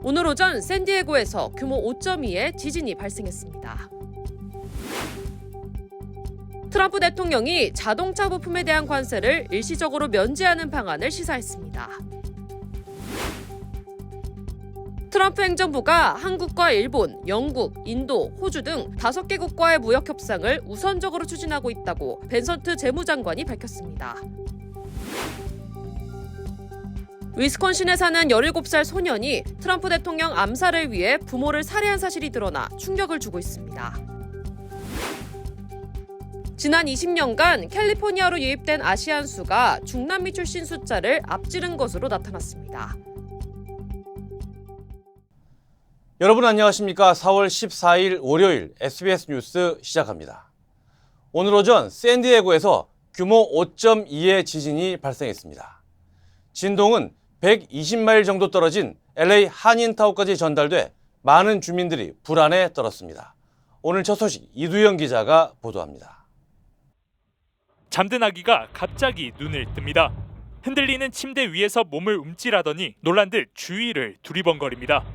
오늘 오전 샌디에고에서 규모 5.2의 지진이 발생했습니다. 트럼프 대통령이 자동차 부품에 대한 관세를 일시적으로 면제하는 방안을 시사했습니다. 트럼프 행정부가 한국과 일본, 영국, 인도, 호주 등 5개국과의 무역 협상을 우선적으로 추진하고 있다고 벤선트 재무장관이 밝혔습니다. 위스콘신에 사는 17살 소년이 트럼프 대통령 암살을 위해 부모를 살해한 사실이 드러나 충격을 주고 있습니다. 지난 20년간 캘리포니아로 유입된 아시안 수가 중남미 출신 숫자를 앞지른 것으로 나타났습니다. 여러분 안녕하십니까? 4월 14일 월요일 SBS 뉴스 시작합니다. 오늘 오전 샌디에고에서 규모 5.2의 지진이 발생했습니다. 진동은 120마일 정도 떨어진 LA 한인타운까지 전달돼 많은 주민들이 불안에 떨었습니다. 오늘 첫 소식 이두영 기자가 보도합니다. 잠든 아기가 갑자기 눈을 뜹니다. 흔들리는 침대 위에서 몸을 움찔하더니 놀란 듯 주위를 두리번거립니다.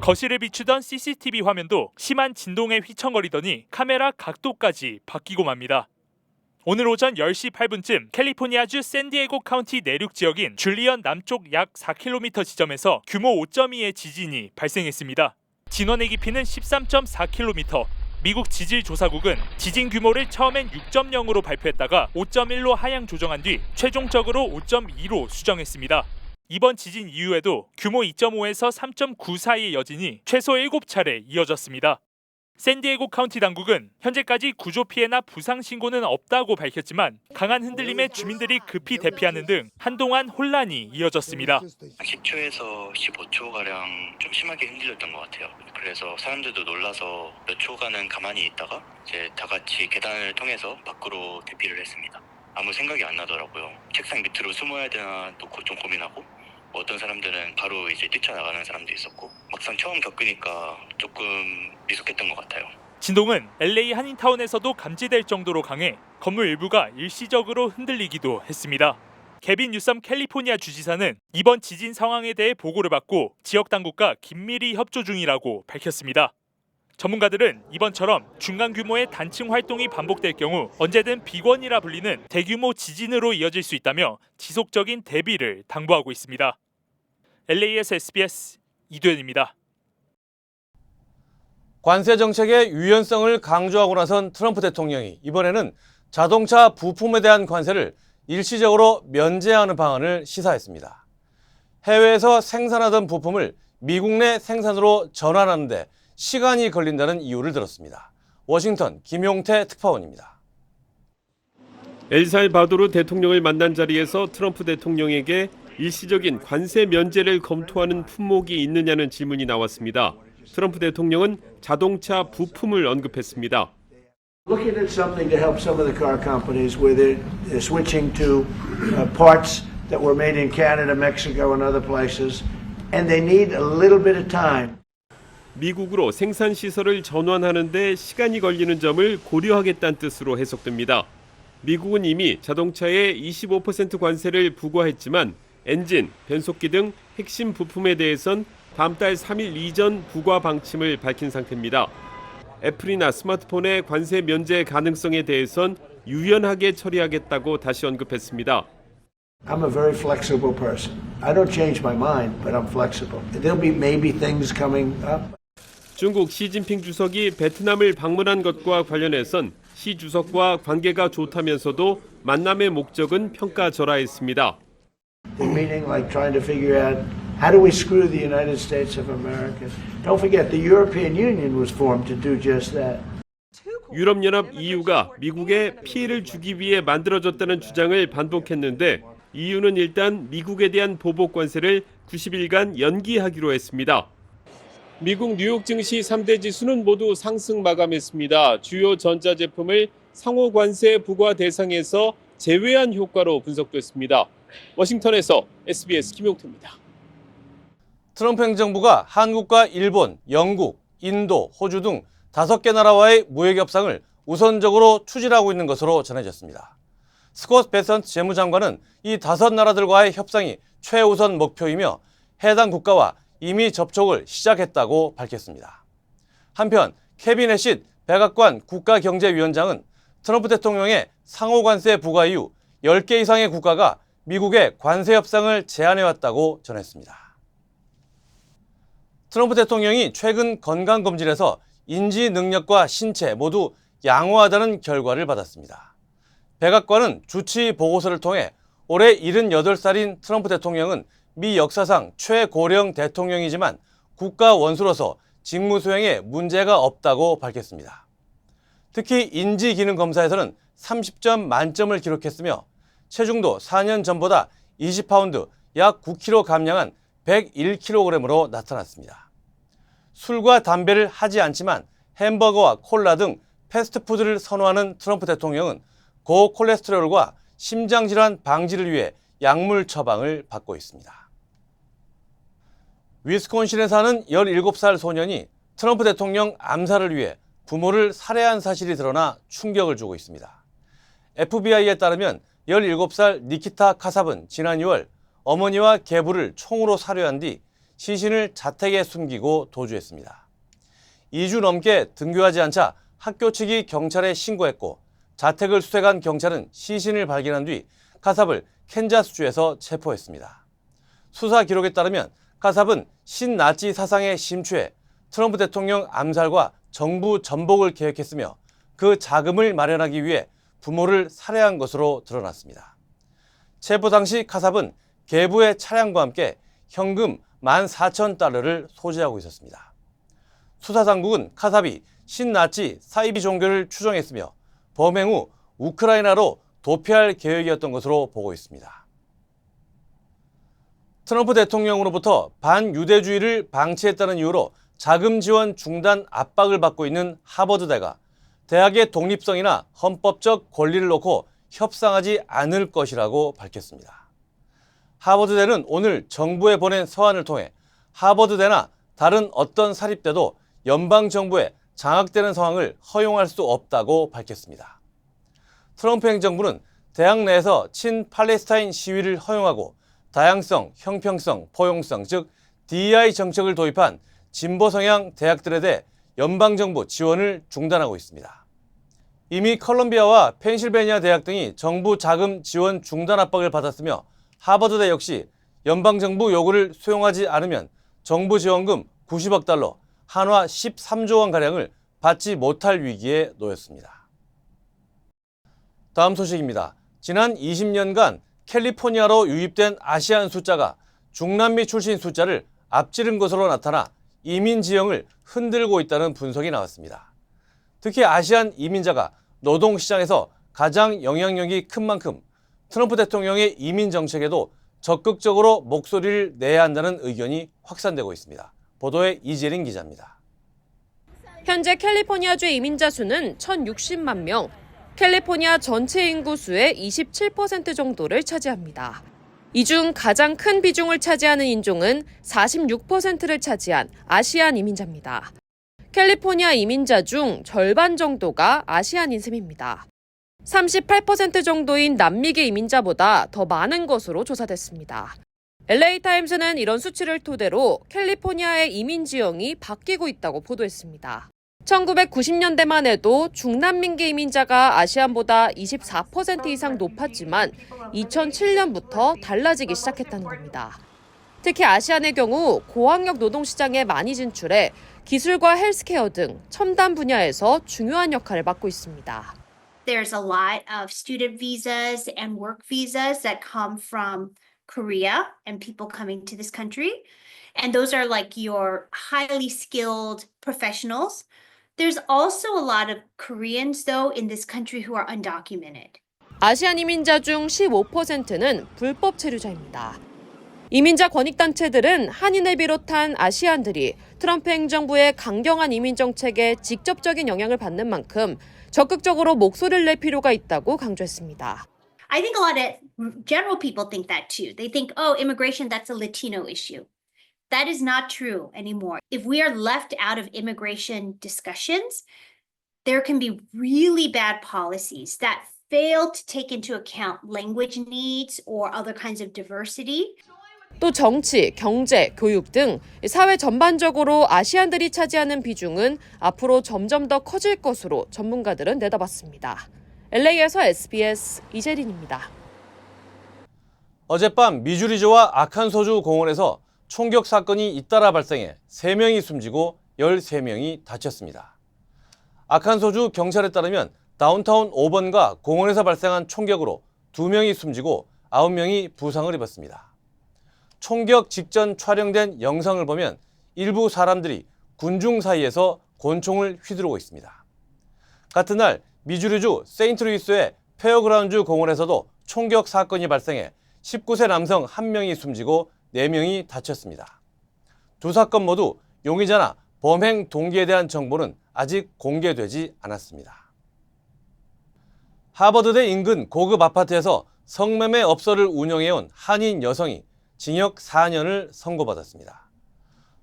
거실을 비추던 CCTV 화면도 심한 진동에 휘청거리더니 카메라 각도까지 바뀌고 맙니다. 오늘 오전 10시 8분쯤 캘리포니아주 샌디에고 카운티 내륙 지역인 줄리언 남쪽 약 4km 지점에서 규모 5.2의 지진이 발생했습니다. 진원의 깊이는 13.4km. 미국 지질조사국은 지진 규모를 처음엔 6.0으로 발표했다가 5.1로 하향 조정한 뒤 최종적으로 5.2로 수정했습니다. 이번 지진 이후에도 규모 2.5에서 3.9 사이의 여진이 최소 7차례 이어졌습니다. 샌디에고 카운티 당국은 현재까지 구조 피해나 부상 신고는 없다고 밝혔지만 강한 흔들림에 주민들이 급히 대피하는 등 한동안 혼란이 이어졌습니다. 10초에서 15초가량 좀 심하게 흔들렸던 것 같아요. 그래서 사람들도 놀라서 몇 초간은 가만히 있다가 이제 다 같이 계단을 통해서 밖으로 대피를 했습니다. 아무 생각이 안 나더라고요. 책상 밑으로 숨어야 되나 또 좀 고민하고 어떤 사람들은 바로 이제 뛰쳐나가는 사람도 있었고 막상 처음 겪으니까 조금 미숙했던 것 같아요. 진동은 LA 한인타운에서도 감지될 정도로 강해 건물 일부가 일시적으로 흔들리기도 했습니다. 개빈 뉴섬 캘리포니아 주지사는 이번 지진 상황에 대해 보고를 받고 지역 당국과 긴밀히 협조 중이라고 밝혔습니다. 전문가들은 이번처럼 중간 규모의 단층 활동이 반복될 경우 언제든 비권이라 불리는 대규모 지진으로 이어질 수 있다며 지속적인 대비를 당부하고 있습니다. LA에서 SBS 이도현입니다. 관세 정책의 유연성을 강조하고 나선 트럼프 대통령이 이번에는 자동차 부품에 대한 관세를 일시적으로 면제하는 방안을 시사했습니다. 해외에서 생산하던 부품을 미국 내 생산으로 전환하는데 시간이 걸린다는 이유를 들었습니다. 워싱턴 김용태 특파원입니다. 엘살바도르 대통령을 만난 자리에서 트럼프 대통령에게 일시적인 관세 면제를 검토하는 품목이 있느냐는 질문이 나왔습니다. 트럼프 대통령은 자동차 부품을 언급했습니다. Looking at something to help some of the car companies where they're switching to parts that were made in Canada, Mexico, and other places, and they need a little bit of time. 미국으로 생산 시설을 전환하는 데 시간이 걸리는 점을 고려하겠다는 뜻으로 해석됩니다. 미국은 이미 자동차에 25% 관세를 부과했지만 엔진, 변속기 등 핵심 부품에 대해선 다음 달 3일 이전 부과 방침을 밝힌 상태입니다. 애플이나 스마트폰의 관세 면제 가능성에 대해선 유연하게 처리하겠다고 다시 언급했습니다. I'm a very flexible person. I don't change my mind, but I'm flexible. There'll be maybe things coming up. 중국 시진핑 주석이 베트남을 방문한 것과 관련해선 시 주석과 관계가 좋다면서도 만남의 목적은 평가절하했습니다. The meeting like trying to figure out how do we screw the United States of America. Don't forget the European Union was formed to do just that. 유럽연합 EU가 미국에 피해를 주기 위해 만들어졌다는 주장을 반복했는데 EU는 일단 미국에 대한 보복 관세를 90일간 연기하기로 했습니다. 미국 뉴욕 증시 3대 지수는 모두 상승 마감했습니다. 주요 전자제품을 상호 관세 부과 대상에서 제외한 효과로 분석됐습니다. 워싱턴에서 SBS 김용태입니다. 트럼프 행정부가 한국과 일본, 영국, 인도, 호주 등 5개 나라와의 무역 협상을 우선적으로 추진하고 있는 것으로 전해졌습니다. 스콧 베선트 재무장관은 이 5나라들과의 협상이 최우선 목표이며 해당 국가와 이미 접촉을 시작했다고 밝혔습니다. 한편 케빈 해싯 백악관 국가경제위원장은 트럼프 대통령의 상호 관세 부과 이후 10개 이상의 국가가 미국의 관세 협상을 제안해왔다고 전했습니다. 트럼프 대통령이 최근 건강검진에서 인지 능력과 신체 모두 양호하다는 결과를 받았습니다. 백악관은 주치 보고서를 통해 올해 78살인 트럼프 대통령은 미 역사상 최고령 대통령이지만 국가 원수로서 직무 수행에 문제가 없다고 밝혔습니다. 특히 인지 기능 검사에서는 30점 만점을 기록했으며 체중도 4년 전보다 20파운드 약 9kg 감량한 101kg으로 나타났습니다. 술과 담배를 하지 않지만 햄버거와 콜라 등 패스트푸드를 선호하는 트럼프 대통령은 고콜레스테롤과 심장질환 방지를 위해 약물 처방을 받고 있습니다. 위스콘신에 사는 17살 소년이 트럼프 대통령 암살을 위해 부모를 살해한 사실이 드러나 충격을 주고 있습니다. FBI에 따르면 17살 니키타 카삽은 지난 2월 어머니와 계부를 총으로 살해한 뒤 시신을 자택에 숨기고 도주했습니다. 2주 넘게 등교하지 않자 학교 측이 경찰에 신고했고 자택을 수색한 경찰은 시신을 발견한 뒤 카삽을 캔자스주에서 체포했습니다. 수사 기록에 따르면 카삽은 신나치 사상에 심취해 트럼프 대통령 암살과 정부 전복을 계획했으며 그 자금을 마련하기 위해 부모를 살해한 것으로 드러났습니다. 체포 당시 카삽은 계부의 차량과 함께 현금 14,000달러를 소지하고 있었습니다. 수사당국은 카삽이 신나치 사이비 종교를 추종했으며 범행 후 우크라이나로 도피할 계획이었던 것으로 보고 있습니다. 트럼프 대통령으로부터 반유대주의를 방치했다는 이유로 자금 지원 중단 압박을 받고 있는 하버드대가 대학의 독립성이나 헌법적 권리를 놓고 협상하지 않을 것이라고 밝혔습니다. 하버드대는 오늘 정부에 보낸 서한을 통해 하버드대나 다른 어떤 사립대도 연방정부에 장악되는 상황을 허용할 수 없다고 밝혔습니다. 트럼프 행정부는 대학 내에서 친팔레스타인 시위를 허용하고 다양성, 형평성, 포용성, 즉 DEI 정책을 도입한 진보 성향 대학들에 대해 연방정부 지원을 중단하고 있습니다. 이미 컬럼비아와 펜실베니아 대학 등이 정부 자금 지원 중단 압박을 받았으며 하버드대 역시 연방정부 요구를 수용하지 않으면 정부 지원금 90억 달러, 한화 13조 원가량을 받지 못할 위기에 놓였습니다. 다음 소식입니다. 지난 20년간 캘리포니아로 유입된 아시안 숫자가 중남미 출신 숫자를 앞지른 것으로 나타나 이민 지형을 흔들고 있다는 분석이 나왔습니다. 특히 아시안 이민자가 노동시장에서 가장 영향력이 큰 만큼 트럼프 대통령의 이민 정책에도 적극적으로 목소리를 내야 한다는 의견이 확산되고 있습니다. 보도에 이재린 기자입니다. 현재 캘리포니아주의 이민자 수는 1,060만 명, 캘리포니아 전체 인구 수의 27% 정도를 차지합니다. 이 중 가장 큰 비중을 차지하는 인종은 46%를 차지한 아시안 이민자입니다. 캘리포니아 이민자 중 절반 정도가 아시안인 셈입니다. 38% 정도인 남미계 이민자보다 더 많은 것으로 조사됐습니다. LA타임스는 이런 수치를 토대로 캘리포니아의 이민 지형이 바뀌고 있다고 보도했습니다. 1990년대만 해도 중남미계 이민자가 아시안보다 24% 이상 높았지만 2007년부터 달라지기 시작했다는 겁니다. 특히 아시안의 경우 고학력 노동시장에 많이 진출해 기술과 헬스케어 등 첨단 분야에서 중요한 역할을 맡고 있습니다. There's a lot of student visas and work visas that come from Korea and people coming to this country. And those are like your highly skilled professionals. There's also a lot of Koreans, though, in this country who are undocumented. 아시안 이민자 중 15%는 불법 체류자입니다. 이민자 권익단체들은 한인을 비롯한 아시안들이 트럼프 행정부의 강경한 이민 정책에 직접적인 영향을 받는 만큼 적극적으로 목소리를 낼 필요가 있다고 강조했습니다. I think a lot of general people think that too. They think, oh, immigration, that's a Latino issue. That is not true anymore. If we are left out of immigration discussions, there can be really bad policies that fail to take into account language needs or other kinds of diversity. 또 정치, 경제, 교육 등 사회 전반적으로 아시안들이 차지하는 비중은 앞으로 점점 더 커질 것으로 전문가들은 내다봤습니다. LA에서 SBS 이재린입니다. 어젯밤 미주리주와 아칸소주 공원에서 총격 사건이 잇따라 발생해 3명이 숨지고 13명이 다쳤습니다. 아칸소주 경찰에 따르면 다운타운 5번가 공원에서 발생한 총격으로 2명이 숨지고 9명이 부상을 입었습니다. 총격 직전 촬영된 영상을 보면 일부 사람들이 군중 사이에서 권총을 휘두르고 있습니다. 같은 날 미주리주 세인트루이스의 페어그라운드 공원에서도 총격 사건이 발생해 19세 남성 1명이 숨지고 4명이 다쳤습니다. 두 사건 모두 용의자나 범행 동기에 대한 정보는 아직 공개되지 않았습니다. 하버드대 인근 고급 아파트에서 성매매 업소를 운영해온 한인 여성이 징역 4년을 선고받았습니다.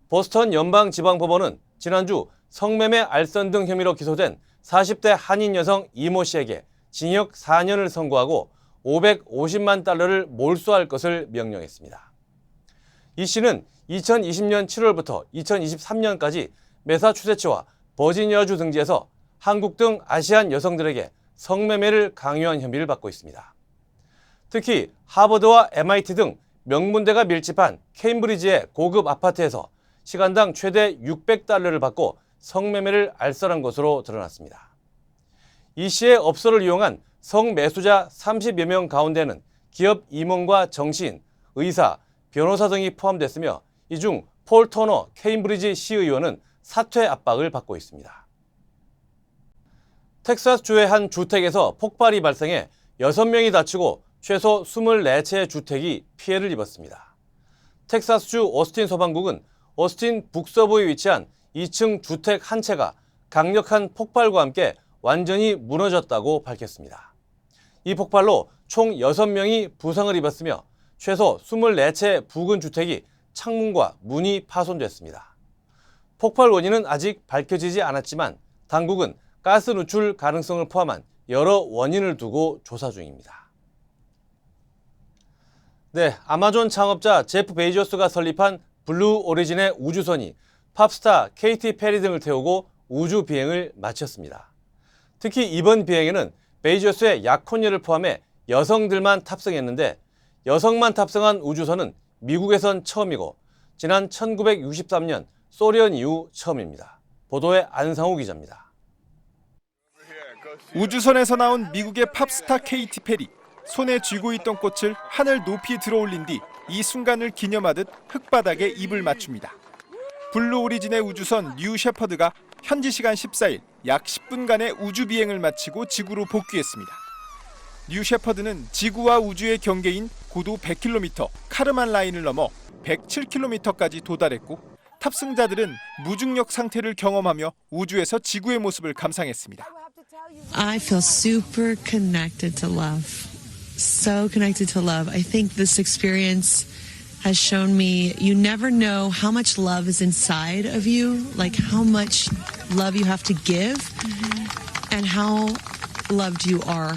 보스턴 연방지방법원은 지난주 성매매 알선 등 혐의로 기소된 40대 한인 여성 이모 씨에게 징역 4년을 선고하고 550만 달러를 몰수할 것을 명령했습니다. 이 씨는 2020년 7월부터 2023년까지 매사추세츠와 버지니아주 등지에서 한국 등 아시안 여성들에게 성매매를 강요한 혐의를 받고 있습니다. 특히 하버드와 MIT 등 명문대가 밀집한 케임브리지의 고급 아파트에서 시간당 최대 600달러를 받고 성매매를 알선한 것으로 드러났습니다. 이 씨의 업소를 이용한 성매수자 30여 명 가운데는 기업 임원과 정치인, 의사, 변호사 등이 포함됐으며 이 중 폴 터너 케임브리지 시의원은 사퇴 압박을 받고 있습니다. 텍사스주의 한 주택에서 폭발이 발생해 6명이 다치고 최소 24채의 주택이 피해를 입었습니다. 텍사스주 오스틴 소방국은 오스틴 북서부에 위치한 2층 주택 한 채가 강력한 폭발과 함께 완전히 무너졌다고 밝혔습니다. 이 폭발로 총 6명이 부상을 입었으며 최소 24채 부근 주택이 창문과 문이 파손됐습니다. 폭발 원인은 아직 밝혀지지 않았지만 당국은 가스 누출 가능성을 포함한 여러 원인을 두고 조사 중입니다. 네, 아마존 창업자 제프 베이조스가 설립한 블루 오리진의 우주선이 팝스타 케이티 페리 등을 태우고 우주 비행을 마쳤습니다. 특히 이번 비행에는 베이조스의 약혼녀를 포함해 여성들만 탑승했는데 여성만 탑승한 우주선은 미국에선 처음이고 지난 1963년 소련 이후 처음입니다. 보도에 안상우 기자입니다. 우주선에서 나온 미국의 팝스타 케이티 페리. 손에 쥐고 있던 꽃을 하늘 높이 들어올린 뒤 이 순간을 기념하듯 흙바닥에 입을 맞춥니다. 블루 오리진의 우주선 뉴 셰퍼드가 현지 시간 14일 약 10분간의 우주 비행을 마치고 지구로 복귀했습니다. 뉴 셰퍼드는 지구와 우주의 경계인 고도 100km 카르만 라인을 넘어 107km까지 도달했고 탑승자들은 무중력 상태를 경험하며 우주에서 지구의 모습을 감상했습니다. I feel super connected to love. So connected to love. I think this experience has shown me you never know how much love is inside of you, like how much love you have to give and how loved you are.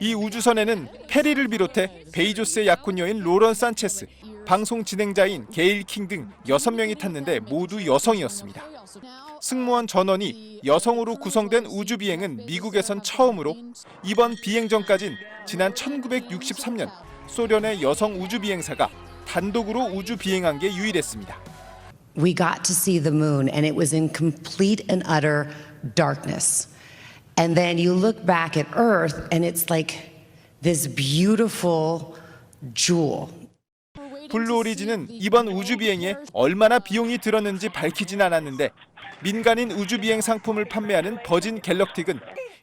이 우주선에는 페리를 비롯해 베이조스의 약혼녀인 로런 산체스, 방송 진행자인 게일 킹 등 6명이 탔는데 모두 여성이었습니다. 승무원 전원이 여성으로 구성된 우주 비행은 미국에선 처음으로 이번 비행 전까진 지난 1963년 소련의 여성 우주 비행사가 단독으로 우주 비행한 게 유일했습니다. We got to see the moon and it was in complete and utter darkness. And then you look back at Earth and it's like this beautiful jewel. 블루 오리진은 이번 우주 비행에 얼마나 비용이 들었는지 밝히진 않았는데 민간인 우주 비행 상품을 판매하는 버진 갤럭틱은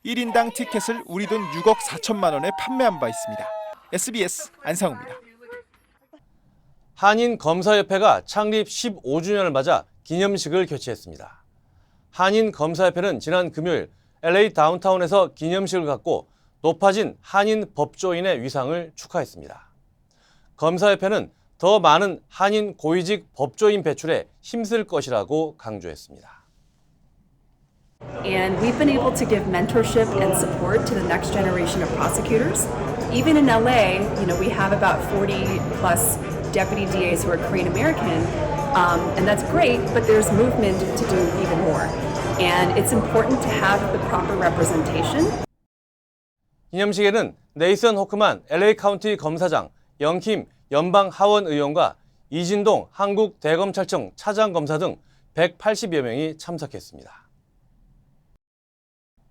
1인당 티켓을 우리 돈 6억 4천만 원에 판매한 바 있습니다. SBS 안상우입니다. 한인검사협회가 창립 15주년을 맞아 기념식을 개최했습니다. 한인검사협회는 지난 금요일 LA 다운타운에서 기념식을 갖고 높아진 한인 법조인의 위상을 축하했습니다. 검사협회는 더 많은 한인 고위직 법조인 배출에 힘쓸 것이라고 강조했습니다. And we've been able to give mentorship and support to the next generation of prosecutors. Even in LA, we have about 40 plus deputy DAs who are Korean American, and that's great, but there's movement to do even more. And it's important to have the proper representation. 기념식에는 네이선 호크만 LA 카운티 검사장, 영킴 연방 하원 의원과 이진동 한국 대검찰청 차장 검사 등 180여 명이 참석했습니다.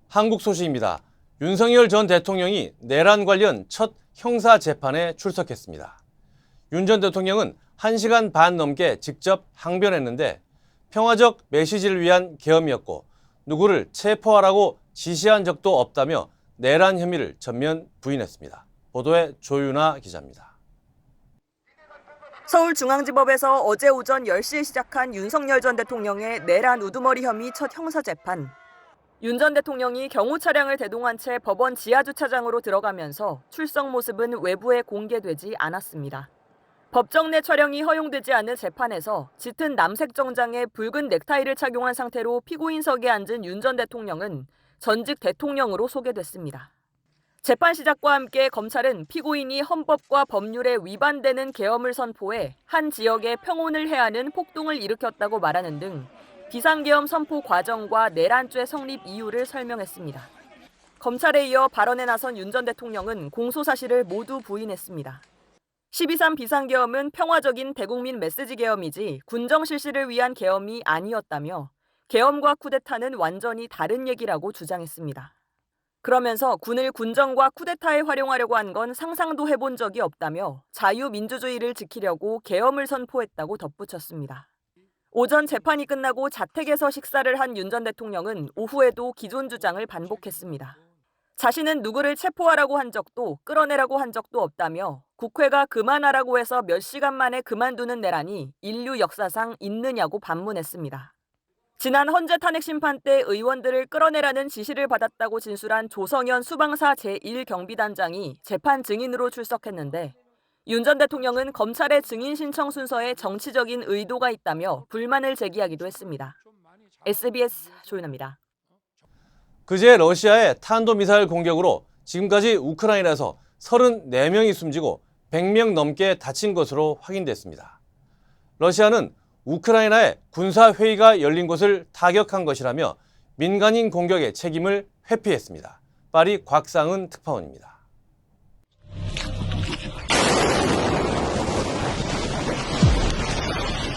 한국 소식입니다. 윤석열 전 대통령이 내란 관련 첫 형사 재판에 출석했습니다. 윤 전 대통령은 1시간 반 넘게 직접 항변했는데 평화적 메시지를 위한 계엄이었고 누구를 체포하라고 지시한 적도 없다며 내란 혐의를 전면 부인했습니다. 보도에 조윤아 기자입니다. 서울중앙지법에서 어제 오전 10시에 시작한 윤석열 전 대통령의 내란 우두머리 혐의 첫 형사재판. 윤 전 대통령이 경호 차량을 대동한 채 법원 지하주차장으로 들어가면서 출석 모습은 외부에 공개되지 않았습니다. 법정 내 촬영이 허용되지 않은 재판에서 짙은 남색 정장에 붉은 넥타이를 착용한 상태로 피고인석에 앉은 윤 전 대통령은 전직 대통령으로 소개됐습니다. 재판 시작과 함께 검찰은 피고인이 헌법과 법률에 위반되는 계엄을 선포해 한 지역에 평온을 해하는 폭동을 일으켰다고 말하는 등 비상계엄 선포 과정과 내란죄 성립 이유를 설명했습니다. 검찰에 이어 발언에 나선 윤 전 대통령은 공소 사실을 모두 부인했습니다. 12.3 비상계엄은 평화적인 대국민 메시지 계엄이지 군정 실시를 위한 계엄이 아니었다며 계엄과 쿠데타는 완전히 다른 얘기라고 주장했습니다. 그러면서 군을 군정과 쿠데타에 활용하려고 한 건 상상도 해본 적이 없다며 자유민주주의를 지키려고 계엄을 선포했다고 덧붙였습니다. 오전 재판이 끝나고 자택에서 식사를 한 윤 전 대통령은 오후에도 기존 주장을 반복했습니다. 자신은 누구를 체포하라고 한 적도 끌어내라고 한 적도 없다며 국회가 그만하라고 해서 몇 시간 만에 그만두는 내란이 인류 역사상 있느냐고 반문했습니다. 지난 헌재 탄핵 심판 때 의원들을 끌어내라는 지시를 받았다고 진술한 조성현 수방사 제1경비단장이 재판 증인으로 출석했는데 윤 전 대통령은 검찰의 증인 신청 순서에 정치적인 의도가 있다며 불만을 제기하기도 했습니다. SBS 조윤아입니다. 그제 러시아의 탄도미사일 공격으로 지금까지 우크라이나에서 34명이 숨지고 100명 넘게 다친 것으로 확인됐습니다. 러시아는 우크라이나에 군사회의가 열린 곳을 타격한 것이라며 민간인 공격의 책임을 회피했습니다. 파리 곽상은 특파원입니다.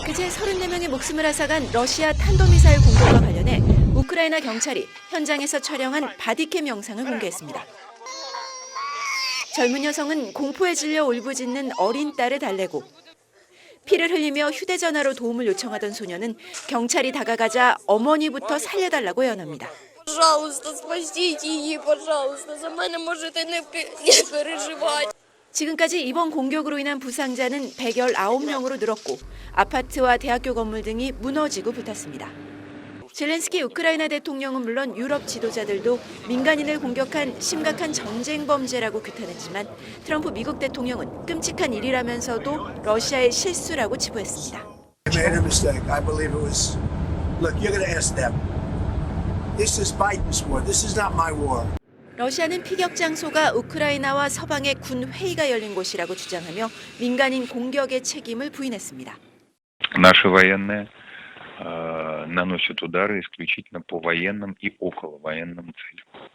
그제 34명의 목숨을 앗아간 러시아 탄도미사일 공격과 관련해 우크라이나 경찰이 현장에서 촬영한 바디캠 영상을 공개했습니다. 젊은 여성은 공포에 질려 울부짖는 어린 딸을 달래고 피를 흘리며 휴대전화로 도움을 요청하던 소녀는 경찰이 다가가자 어머니부터 살려달라고 애원합니다. 지금까지 이번 공격으로 인한 부상자는 119명으로 늘었고 아파트와 대학교 건물 등이 무너지고 붙었습니다. 젤렌스키 우크라이나 대통령은 물론 유럽 지도자들도 민간인을 공격한 심각한 전쟁 범죄라고 규탄했지만 트럼프 미국 대통령은 끔찍한 일이라면서도 러시아의 실수라고 치부했습니다. 러시아는 피격 장소가 우크라이나와 서방의 군 회의가 열린 곳이라고 주장하며 민간인 공격의 책임을 부인했습니다. наносят удары исключительно по военным и околовоенным целям.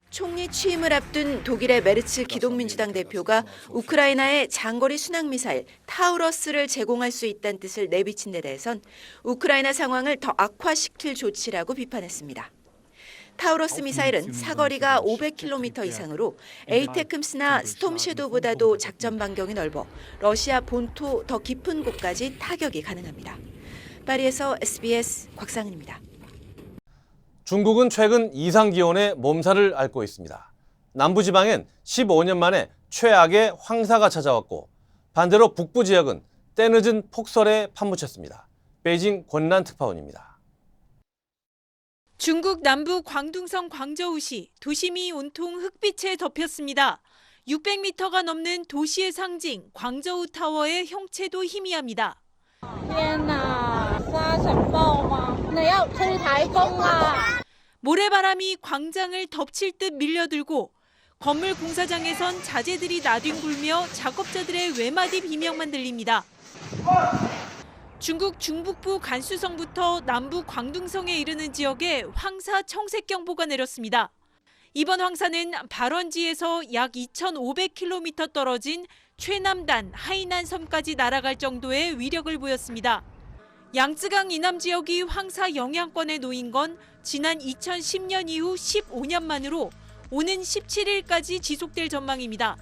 총리 취임을 앞둔 독일의 메르츠 기독민주당 대표가 우크라이나에 장거리 순항미사일 타우러스를 제공할 수 있다는 뜻을 내비친 데 대해선 우크라이나 상황을 더 악화시킬 조치라고 비판했습니다. 타우러스 미사일은 사거리가 500km 이상으로 에이테크스나 스톰섀도우보다도 작전 반경이 넓어 러시아 본토 더 깊은 곳까지 타격이 가능합니다. 파리에서 SBS 곽상은입니다. 중국은 최근 이상기온에 몸살을 앓고 있습니다. 남부지방엔 15년 만에 최악의 황사가 찾아왔고 반대로 북부 지역은 때늦은 폭설에 판묻혔습니다. 베이징 권란 특파원입니다. 중국 남부 광둥성 광저우시 도심이 온통 흑빛에 덮였습니다. 600m가 넘는 도시의 상징 광저우 타워의 형체도 희미합니다. 모래바람이 광장을 덮칠 듯 밀려들고 건물 공사장에선 자재들이 나뒹굴며 작업자들의 외마디 비명만 들립니다. 중국 중북부 간수성부터 남부 광둥성에 이르는 지역에 황사 청색경보가 내렸습니다. 이번 황사는 발원지에서 약 2,500km 떨어진 최남단 하이난 섬까지 날아갈 정도의 위력을 보였습니다. 양쯔강 이남 지역이 황사 영향권에 놓인 건 지난 2010년 이후 15년 만으로 오는 17일까지 지속될 전망입니다.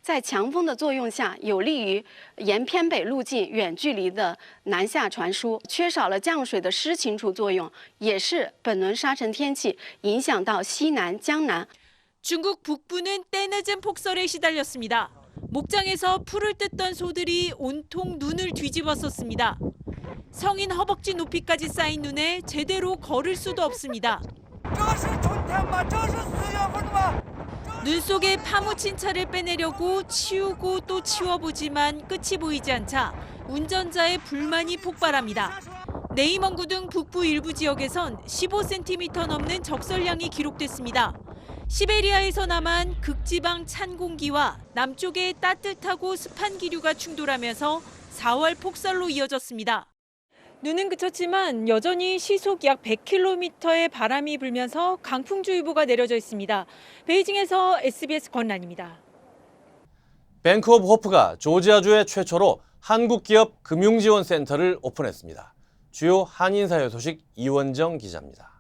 在强风的作用下，有利于沿偏北路径远距离的南下传输。缺少了降水的湿晴储作用，也是本轮沙尘天气影响到西南、江南。 중국 북부는 때늦은 폭설에 시달렸습니다. 목장에서 풀을 뜯던 소들이 온통 눈을 뒤집었었습니다. 성인 허벅지 높이까지 쌓인 눈에 제대로 걸을 수도 없습니다. 눈 속에 파묻힌 차를 빼내려고 치우고 또 치워보지만 끝이 보이지 않자 운전자의 불만이 폭발합니다. 네이멍구 등 북부 일부 지역에선 15cm 넘는 적설량이 기록됐습니다. 시베리아에서 남한 극지방 찬 공기와 남쪽의 따뜻하고 습한 기류가 충돌하면서 4월 폭설로 이어졌습니다. 눈은 그쳤지만 여전히 시속 약 100km의 바람이 불면서 강풍주의보가 내려져 있습니다. 베이징에서 SBS 권란입니다. 뱅크 오브 호프가 조지아주에 최초로 한국 기업 금융지원센터를 오픈했습니다. 주요 한인사회 소식 이원정 기자입니다.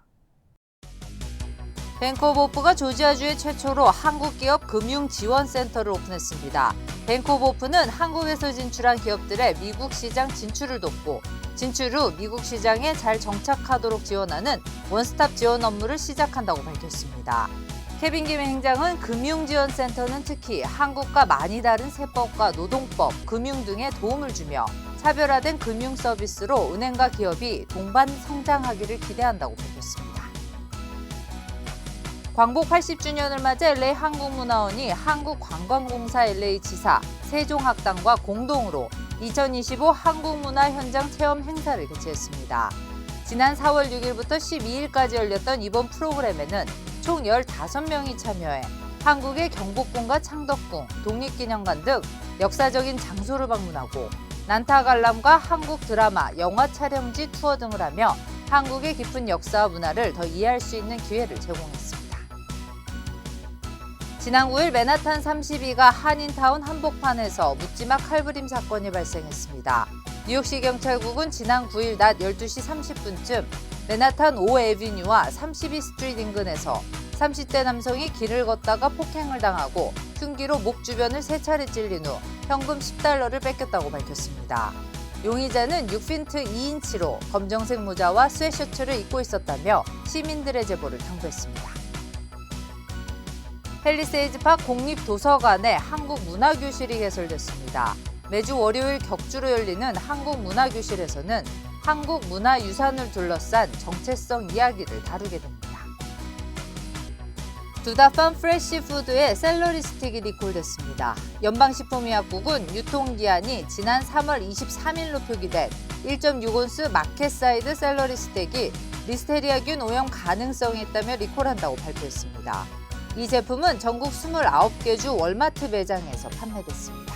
뱅크 오브 호프가 조지아주에 최초로 한국 기업 금융지원센터를 오픈했습니다. 뱅크 오브 호프는 한국에서 진출한 기업들의 미국 시장 진출을 돕고 진출 후 미국 시장에 잘 정착하도록 지원하는 원스톱 지원 업무를 시작한다고 밝혔습니다. 케빈 김 행장은 금융지원센터는 특히 한국과 많이 다른 세법과 노동법, 금융 등에 도움을 주며 차별화된 금융 서비스로 은행과 기업이 동반 성장하기를 기대한다고 밝혔습니다. 광복 80주년을 맞아 LA 한국문화원이 한국관광공사 LA지사, 세종학당과 공동으로 2025 한국문화 현장 체험 행사를 개최했습니다. 지난 4월 6일부터 12일까지 열렸던 이번 프로그램에는 총 15명이 참여해 한국의 경복궁과 창덕궁, 독립기념관 등 역사적인 장소를 방문하고 난타 관람과 한국 드라마, 영화 촬영지 투어 등을 하며 한국의 깊은 역사와 문화를 더 이해할 수 있는 기회를 제공했습니다. 지난 9일 맨하탄 32가 한인타운 한복판에서 묻지마 칼부림 사건이 발생했습니다. 뉴욕시 경찰국은 지난 9일 낮 12시 30분쯤 맨하탄 5에비뉴와 32 스트리트 인근에서 30대 남성이 길을 걷다가 폭행을 당하고 흉기로 목 주변을 3차례 찔린 후 현금 $10를 뺏겼다고 밝혔습니다. 용의자는 6핀트 2인치로 검정색 모자와 스웨셔츠를 입고 있었다며 시민들의 제보를 경고했습니다. 팰리세이드파크 공립도서관에 한국문화교실이 개설됐습니다. 매주 월요일 격주로 열리는 한국문화교실에서는 한국 문화유산을 둘러싼 정체성 이야기를 다루게 됩니다. 두다팜 프레시푸드의 샐러리 스틱이 리콜됐습니다. 연방식품의약국은 유통기한이 지난 3월 23일로 표기된 1.6온스 마켓사이드 샐러리 스틱이 리스테리아균 오염 가능성이 있다며 리콜한다고 발표했습니다. 이 제품은 전국 29개 주 월마트 매장에서 판매됐습니다.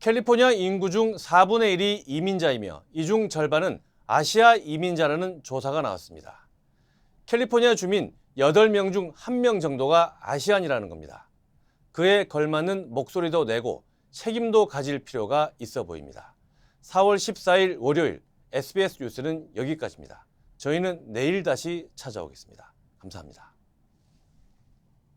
캘리포니아 인구 중 4분의 1이 이민자이며 이 중 절반은 아시아 이민자라는 조사가 나왔습니다. 캘리포니아 주민 8명 중 1명 정도가 아시안이라는 겁니다. 그에 걸맞는 목소리도 내고 책임도 가질 필요가 있어 보입니다. 4월 14일 월요일 SBS 뉴스는 여기까지입니다. 저희는 내일 다시 찾아오겠습니다. 감사합니다.